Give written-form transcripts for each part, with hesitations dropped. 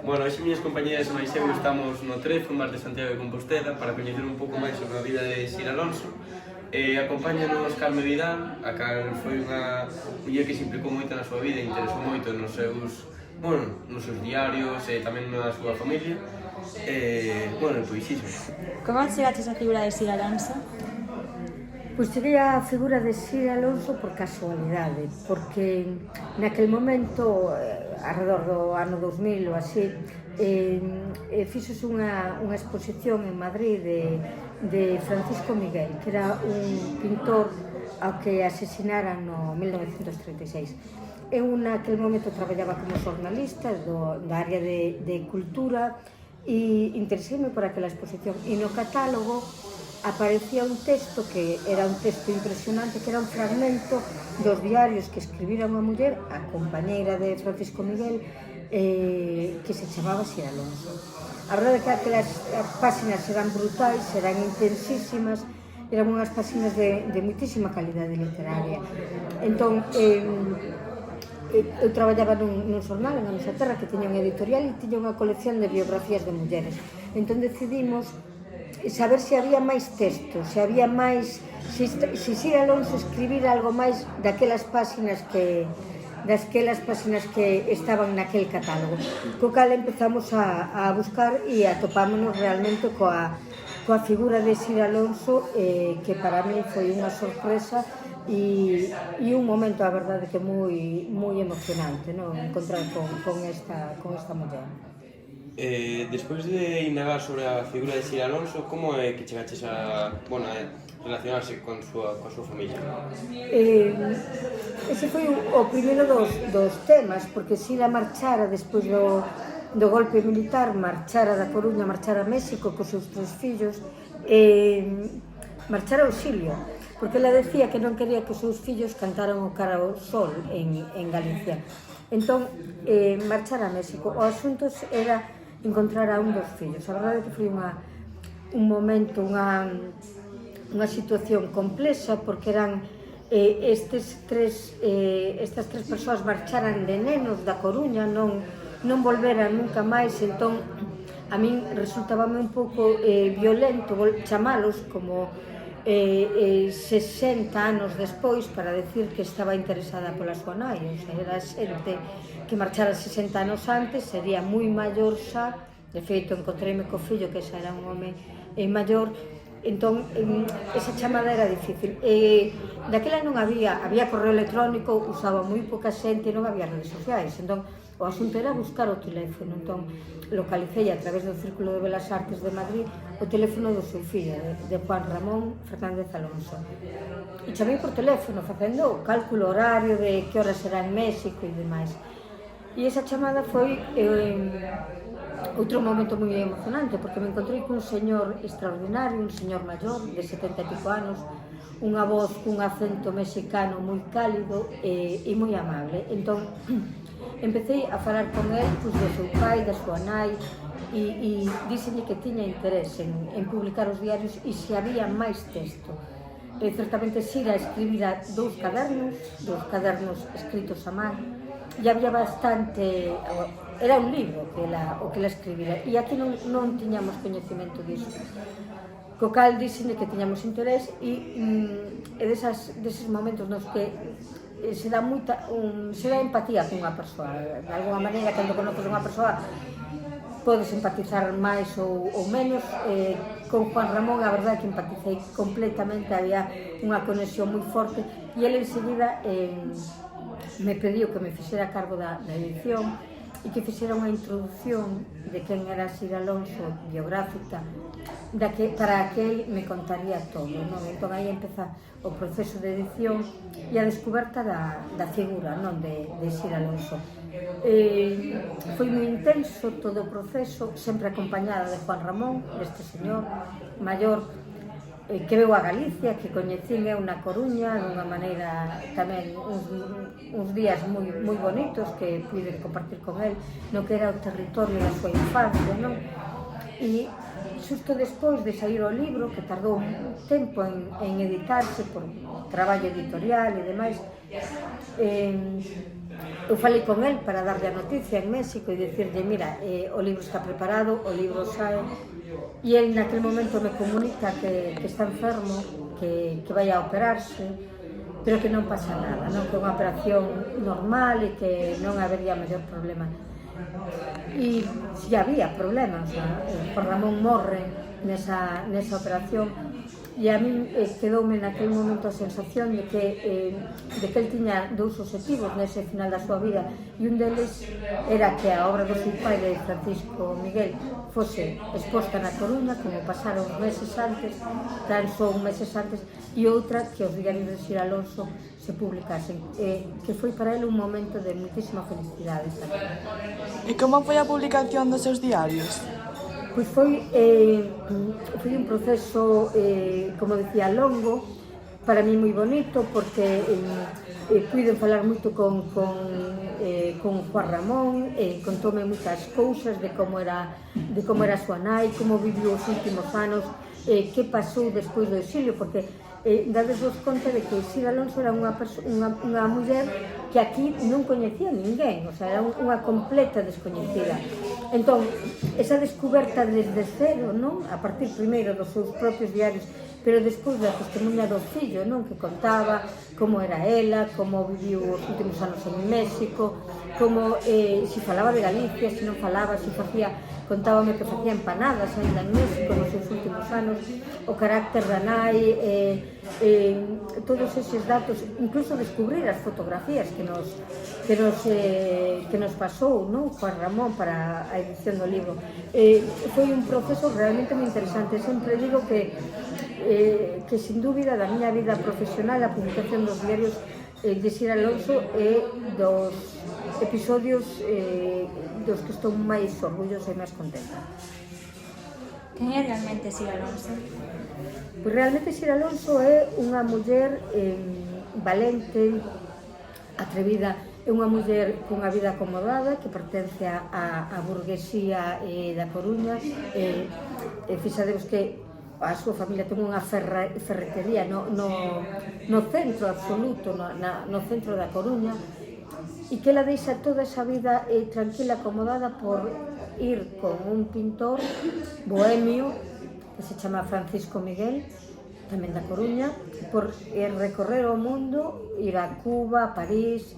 Bueno, hoxe minhas compañeras máis eu estamos no Trezo, Mar de Santiago de Compostela, para coñecer un pouco máis sobre a vida de Sir Alonso. Acompáñanos Carme Vidal, a cal foi unha muller que se implicou moito na súa vida e interesou moito nos seus diarios e tamén na súa familia. Pois iso. Como chegaches a figura de Sir Alonso? Pois cheguei a figura de Sir Alonso por casualidade, porque naquel momento, alrededor do ano 2000 ou así, fixose unha exposición en Madrid de Francisco Miguel, que era un pintor ao que asesinaran no 1936. Eu naquel momento traballaba como xornalista da área de cultura e interesei-me por aquela exposición, e no catálogo aparecía un texto que era un texto impresionante, que era un fragmento dos diarios que escribira unha muller, a compañeira de Francisco Miguel, que se chamaba Sir Alonso. A verdade é que aquelas páxinas eran brutais, eran intensísimas, eran unhas páxinas de muitísima calidade literaria. Entón, eu traballaba nun xornal en a nosa terra que tiña un editorial e tiña unha colección de biografías de mulleres. Entón decidimos saber se había máis texto, se había máis, se Sir Alonso escribira algo máis daquelas páxinas que estaban naquel catálogo. Co cal empezamos a buscar e atopámonos realmente coa figura de Sir Alonso, que para mí foi unha sorpresa e un momento, a verdade, que moi emocionante, encontrar con esta muller. Despois de indagar sobre a figura de Sir Alonso, como é que chegaches a relacionarse con a súa familia? Ese foi o primeiro dos temas, porque Sir marchara despois do golpe militar, marchara da Coruña, marchara a México cos seus 3 fillos, marchara ao exilio, porque ela decía que non quería que os seus fillos cantaran o cara ao sol en Galicia. Entón, marchara a México. O asunto era encontrar a un dos fillos. A verdade é que foi un momento, unha situación complexa, porque eran estas tres persoas marcharan de nenos da Coruña, non volveran nunca máis. Entón a min resultábame un pouco violento chamalos como 60 anos despois para decir que estaba interesada pola súa nai. O sea, era xente que marchara 60 anos antes, sería moi maior xa. De feito, encontreime co fillo, que xa era un home maior. Entón, esa chamada era difícil. Daquela non había correo electrónico, usaba moi pouca xente, non había redes sociais. Entón, o asunto era buscar o teléfono. Entón, localicei a través do Círculo de Belas Artes de Madrid o teléfono do seu fillo, de Juan Ramón Fernández Alonso. E chamei por teléfono, facendo o cálculo horario de que horas era en México e demais. E esa chamada foi outro momento moi emocionante, porque me encontrei cun señor extraordinario, un señor maior, de 70 e pico anos, unha voz cun acento mexicano moi cálido e moi amable. Entón, empecé a falar con él do seu pai, da súa nai, e díxenlle que tiña interés en publicar os diarios e se había máis texto. Certamente Sira escribira 2 cadernos escritos a man, e había bastante, era un libro o que ela escribira, e aquí non tiñamos coñecemento disso. Co cal díxenlle que tiñamos interés e deses momentos nos que se dá empatía cunha persoa. De alguma maneira, cando conoces unha persoa, podes empatizar máis ou menos. Con Juan Ramón, a verdade é que empaticei completamente, había unha conexión moi forte, e ele enseguida me pediu que me fixera cargo da edición e que fixera unha introducción de quen era Sir Alonso, biográfica, para que ele me contaría todo. Entón aí empeza o proceso de edición e a descoberta da figura de Sir Alonso. Foi moi intenso todo o proceso, sempre acompañada de Juan Ramón, deste señor maior, que veu a Galicia, que coñecín eu na Coruña, dunha maneira tamén uns días moi bonitos que pude compartir con el no que era o territorio da súa infancia, E xusto despois de sair o libro, que tardou un tempo en editarse por traballo editorial e demais, eu falei con el para darlle a noticia en México e dicirlle, mira, o libro está preparado, o libro sae, e el naquele momento me comunica que está enfermo, que vai a operarse, pero que non pasa nada, non? Que é unha operación normal e que non habería maior problema. E si había problemas, Juan Ramón morre nesa operación, e a min quedoume naquele momento a sensación de que el tiña dous objetivos nese final da súa vida, e un deles era que a obra do seu pai, de Francisco Miguel, fose exposta na Coruña, como pasaron meses antes, tan só meses antes, e outra que os diarios de Sir Alonso se publicasen, que foi para ele un momento de muitísima felicidade. E como foi a publicación dos seus diarios? Pois foi un proceso, como decía, longo, para mí moi bonito, porque puiden falar moito con Juan Ramón, contoume moitas cousas de como era a súa nai, como viviu os últimos anos, que pasou despois do exilio, porque dadesvos conta de que Sir Alonso era unha muller que aquí non coñecía ninguén, o sea, era unha completa descoñecida. Entón, esa descoberta desde cero, non? A partir primeiro dos seus propios diarios, pero despois da testemunha do fillo, non? Que contaba como era ela, como viviu os últimos anos en México, como si falaba de Galicia, si non falaba, si facía, contábame que facía empanadas ainda en México nos seus últimos anos, o carácter da nai, todos eses datos, incluso descubrir as fotografías que nos pasou, non? Juan Ramón para a edición do libro. Foi un proceso realmente moi interesante. Sempre digo que sin dúbida da miña vida profesional a publicación dos diarios de Sir Alonso é dos episodios dos que estou máis orgullosa e máis contenta. Quen é realmente Sir Alonso? Pois realmente Sir Alonso é unha muller valente, atrevida, é unha muller cunha vida acomodada que pertence á burguesía da Coruña. Fixadevos que a súa familia ten unha ferretería no centro absoluto, no centro da Coruña, e que ela deixa toda esa vida tranquila, acomodada, por ir con un pintor bohemio que se chama Francisco Miguel, tamén da Coruña, por recorrer o mundo, ir a Cuba, a París,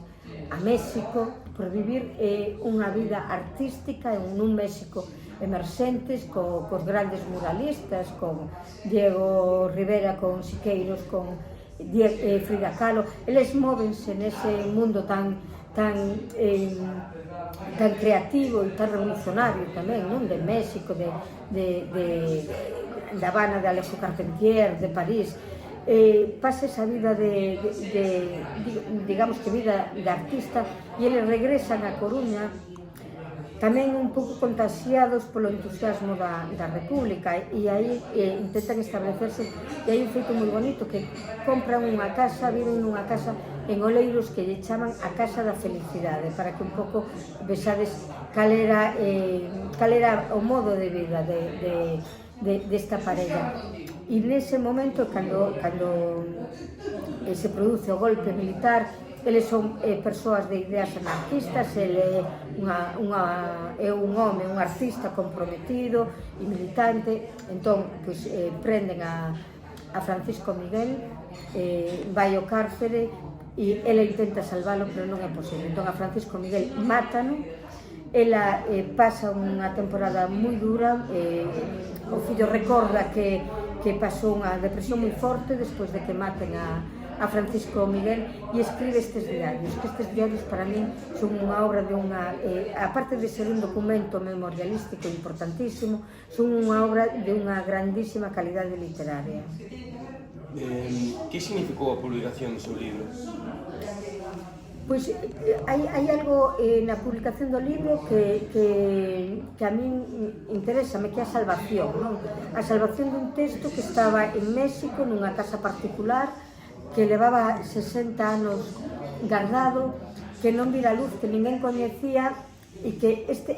a México, por vivir unha vida artística en un México emerxentes, cos grandes muralistas, con Diego Rivera, con Siqueiros, con Frida Kahlo. Eles móvense nese mundo tan creativo e tan revolucionario tamén, non? De México, de Habana, de Alejo Carpentier, de París. Pasa esa vida digamos que vida de artista, e eles regresan a Coruña tamén un pouco contagiados polo entusiasmo da República, e aí intentan establecerse, e hai un feito moi bonito, que compran unha casa, viven nunha casa en Oleiros que lle chaman a Casa da Felicidade, para que un pouco vexades cal era o modo de vida desta parella. E nese momento, cando se produce o golpe militar, eles son persoas de ideas anarquistas, ele é un home, un artista comprometido e militante. Entón, prenden a Francisco Miguel, vai ao cárcere, e ela intenta salvalo, pero non é posible. Entón, a Francisco Miguel mátano, ela pasa unha temporada moi dura, o fillo recorda que pasou unha depresión moi forte despois de que maten a Francisco Miguel, e escribe estes diarios, que estes diarios para min son unha obra de aparte de ser un documento memorialístico importantísimo, son unha obra de unha grandísima calidade literaria. Que significou a publicación do seu libro? Pois hai algo na publicación do libro que a min interésame, que é a salvación, non? A salvación dun texto que estaba en México nunha casa particular, que levaba 60 anos guardado, que non vira luz, que ninguén coñecía, e que este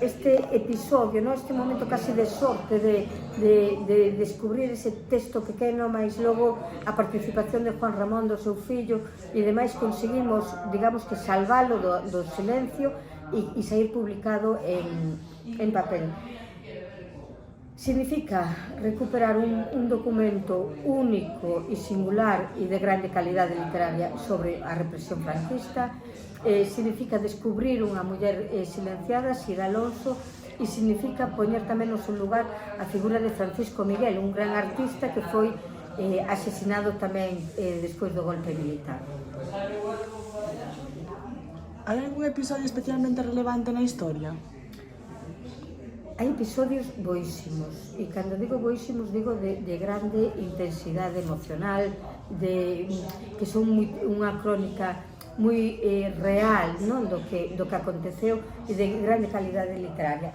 este episodio, no? Este momento casi de sorte de descubrir ese texto pequeno, máis logo a participación de Juan Ramón, do seu fillo, e demais conseguimos, digamos que salvalo do silencio e sair publicado en papel. Significa recuperar un documento único e singular e de grande calidade literaria sobre a represión franquista. Significa descubrir unha muller silenciada, Sira Alonso, e significa poñer tamén no seu lugar a figura de Francisco Miguel, un gran artista que foi asesinado tamén despois do golpe militar. Hai algún episodio especialmente relevante na historia? Hai episodios boísimos, e cando digo boísimos digo de grande intensidade emocional, que son unha crónica moi real, non, do que aconteceu, e de grande calidade literaria.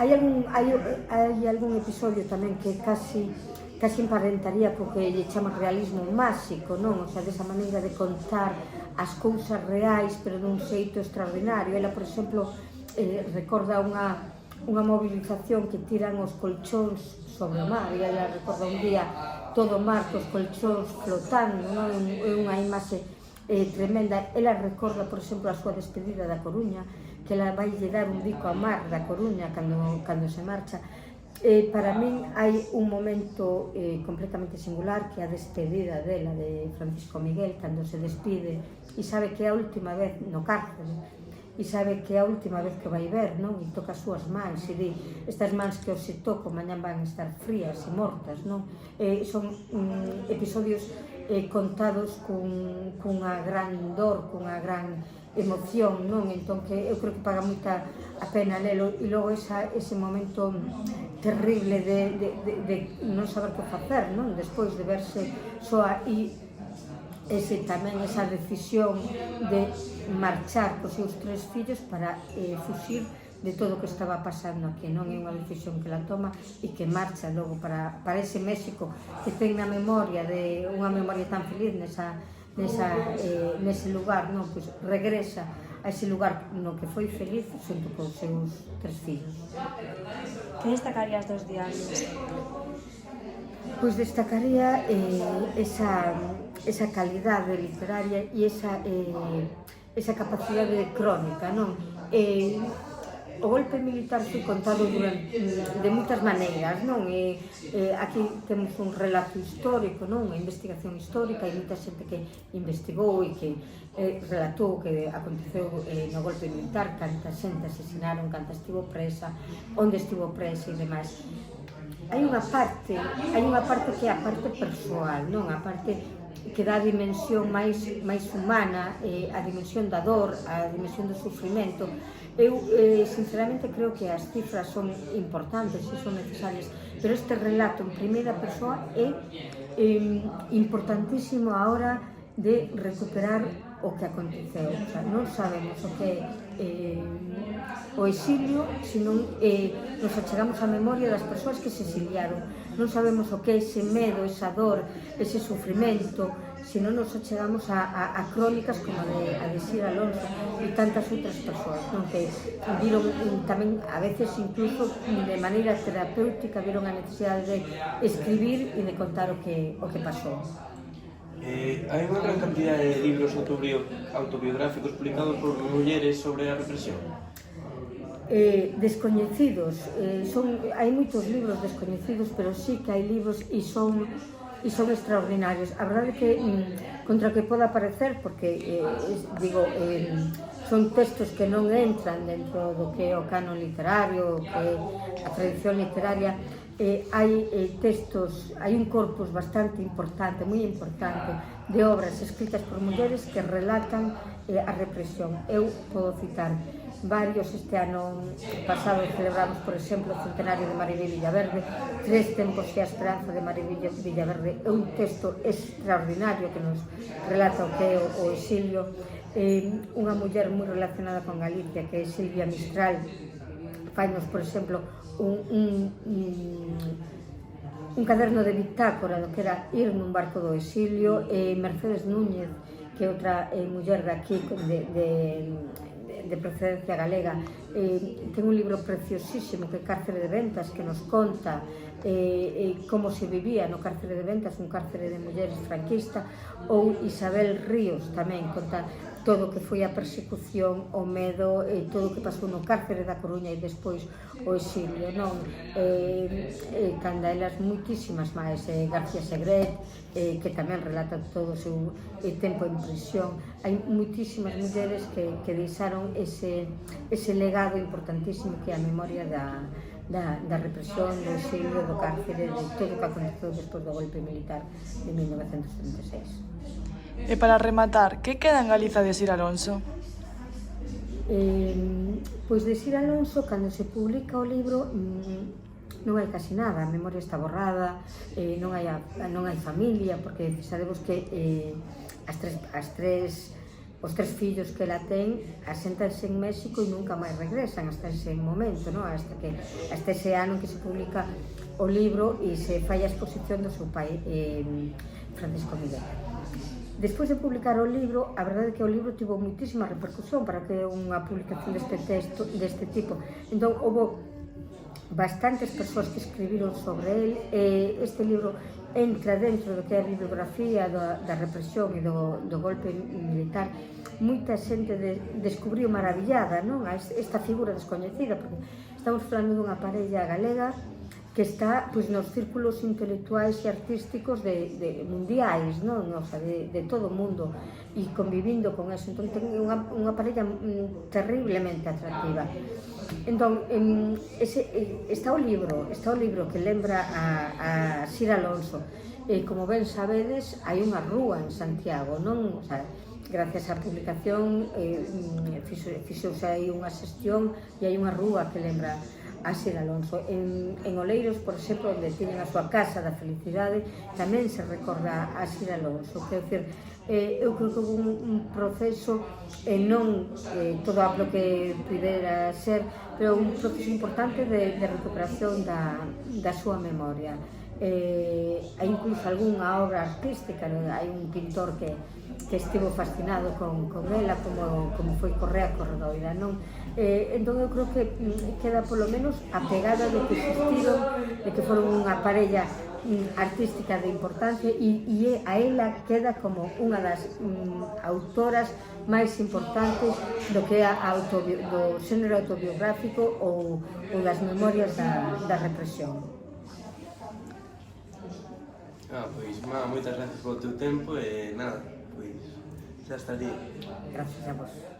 Hai algún episodio tamén que casi emparentaría co que lle chaman realismo máxico, non? O sea, desa maneira de contar as cousas reais, pero dun xeito extraordinario. Ela, por exemplo, recorda unha movilización que tiran os colchóns sobre o mar, e ela recorda un día todo o mar cos colchóns flotando, non? É unha imaxe tremenda. Ela recorda, por exemplo, a súa despedida da Coruña, que ela vai lle dar un bico a mar da Coruña cando se marcha. Para min hai un momento completamente singular, que é a despedida dela, de Francisco Miguel, cando se despide e sabe que é a última vez no cárcel, e sabe que é a última vez que vai ver, non? E toca as súas mans e di: estas mans que os se toco mañán van estar frías e mortas, non? Son episodios contados cunha gran dor, cunha gran emoción, non? Entón, que eu creo que paga moita a pena lelo. E logo ese momento terrible de non saber que facer, non? Despois de verse soa, e tamén esa decisión de marchar cos seus 3 fillos para fuxir de todo o que estaba pasando aquí, non? É unha decisión que la toma e que marcha logo para ese México que ten na memoria, unha memoria tan feliz nese lugar, non? Pois regresa a ese lugar no que foi feliz xunto cos seus 3 fillos. Que destacarías dos diarios? Pois destacaría esa calidade literaria e esa capacidade de crónica, non? O golpe militar foi contado de moitas maneiras, non? Aquí temos un relato histórico, non? Unha investigación histórica, e moita xente que investigou e que relatou o que aconteceu no golpe militar, canta xente asesinaron, canta estivo presa, onde estivo presa e demais. Hai unha parte que é a parte persoal, non? A parte que dá a dimensión máis humana, a dimensión da dor, a dimensión do sufrimento. Eu, sinceramente, creo que as cifras son importantes e son necesarias, pero este relato en primeira persoa é importantísimo a hora de recuperar o que aconteceu. O sea, non sabemos o que é o exilio, senón nos achegamos á memoria das persoas que se exiliaron. Non sabemos o que é ese medo, esa dor, ese sufrimento, senón nos achegamos a crónicas como a de Sira Alonso e tantas outras persoas, non? Que viron tamén, a veces incluso de maneira terapéutica, viron a necesidade de escribir e de contar o que pasou. Hai unha gran cantidad de libros autobiográficos publicados por mulleres sobre a represión. Descoñecidos, hai moitos libros descoñecidos, pero sí que hai libros e son extraordinarios. A verdade é que, contra o que poda parecer, porque son textos que non entran dentro do que é o canon literario, que é a tradición literaria, hai textos, hai un corpus bastante importante, moi importante, de obras escritas por mulleres que relatan a represión. Eu podo citar varios. Este ano pasado celebramos, por exemplo, o centenario de Maribel Villaverde, 3 tempos e a esperanza de Maribel Villaverde. É un texto extraordinario que nos relata o que é o exilio. Unha muller moi relacionada con Galicia, que é Silvia Mistral, fainos, por exemplo, un caderno de bitácora do que era ir nun barco do exilio. Mercedes Núñez, que é outra muller de aquí, de procedencia galega. Ten un libro preciosísimo que é Cárcere de Ventas, que nos conta como se vivía no cárcere de Ventas, un cárcere de mulleres franquista, ou Isabel Ríos tamén conta todo o que foi a persecución, o medo, todo o que pasou no cárcere da Coruña e despois o exilio, non? Canda elas moitísimas máis, García Segret, que tamén relata todo o seu tempo en prisión. Hai moitísimas mulleres que deixaron ese legado importantísimo que é a memoria da represión, do exilio, do cárcere, de todo o que aconteceu despois do golpe militar de 1936. E para rematar, que queda en Galiza de Sir Alonso? Pois de Sir Alonso, cando se publica o libro, non hai casi nada, a memoria está borrada, non hai familia, porque sabemos que os tres fillos que la ten aséntanse en México e nunca máis regresan hasta ese momento, ¿no? hasta ese ano en que se publica o libro e se fai a exposición do seu pai, Francisco Miguel. Despois de publicar o libro, a verdade é que o libro tivo moitísima repercusión para que unha publicación deste tipo. Entón, houve bastantes persoas que escribiron sobre el. Este libro entra dentro do que é a bibliografía da represión e do golpe militar. Moita xente descubriu maravillada, non? Esta figura descoñecida, porque estamos falando dunha parella galega que está nos círculos intelectuais e artísticos mundiais, non? O sea, de todo o mundo, e convivindo con eso. Entón, ten unha parella terriblemente atractiva. Entón, está o libro que lembra a Sir Alonso. Como ben sabedes, hai unha rúa en Santiago, non? O sea, gracias á publicación fixouse aí unha xestión e hai unha rúa que lembra a Sir Alonso. En Oleiros, por exemplo, onde tiñen a súa casa da felicidade, tamén se recorda a Sir Alonso. Quer dizer, eu creo que houve un proceso, non todo o que pudera ser, pero un proceso importante de recuperación da súa memoria. Hai incluso algunha obra artística, hai un pintor que estivo fascinado con ela, como foi Correa Corredoira, non? Entón eu creo que queda polo menos a pegada de que existiron, de que foron unha parella artística de importancia, e a ela queda como unha das autoras máis importantes do que é do xénero autobiográfico ou das memorias da represión. Pois, moitas gracias polo teu tempo e nada, pois, xa estaría. Gracias a vos.